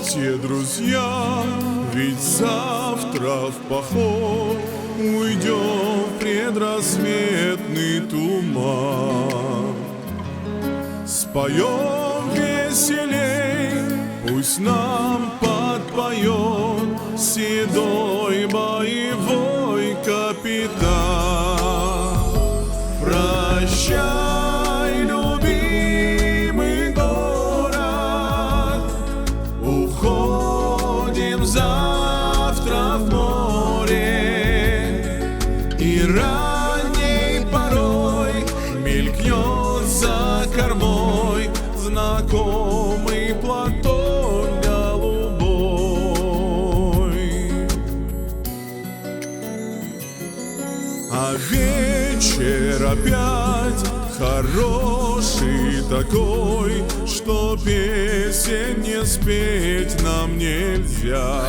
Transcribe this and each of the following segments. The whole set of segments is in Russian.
Вставайте, друзья, ведь завтра в поход уйдем в предрассветный туман. Споем веселей, пусть нам подпоет седой боевой капитан. Прощай, любимый город, уходим завтра в море, и ранней порой мелькнет за кормой знакомый платок голубой. А вечер опять хороший такой, что песен не спеть нам нельзя.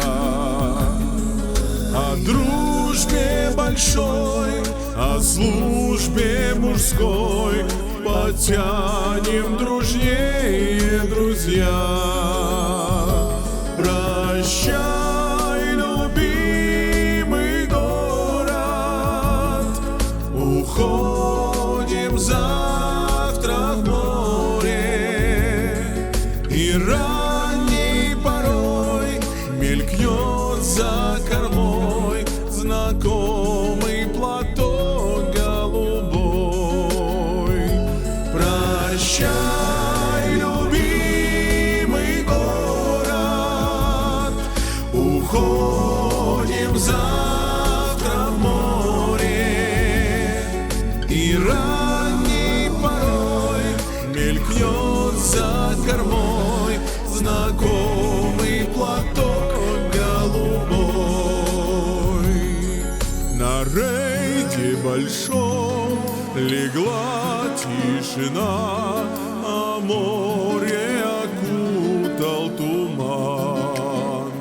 О дружбе большой, о службе мужской потянем дружнее, друзья. Прощай, любимый город, уходим завтра в море, и ранней порой мелькнет за кормой знакомый платок голубой. Прощай, любимый город, уходим завтра в море, и ранней порой мелькнет за кормой знакомый платок голубой. На рейде большом легла тишина, а море окутал туман.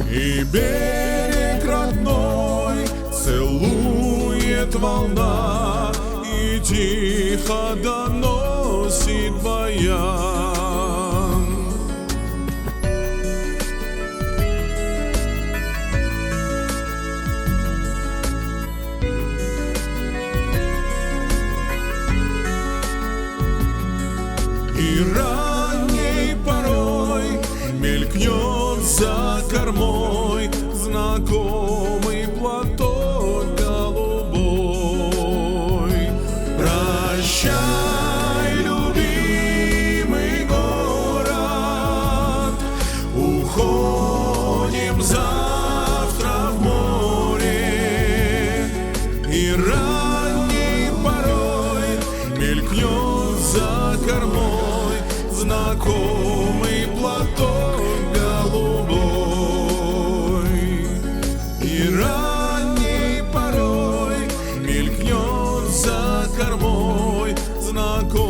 И берег родной целует волна, и тихо доносит баян. И ранней порой мелькнет за кормой знакомый платок голубой. Прощай, любимый город, уходим завтра в море, и ранней порой мелькнет за кормой знакомый платок голубой. И ранней порой мелькнет за кормой знакомый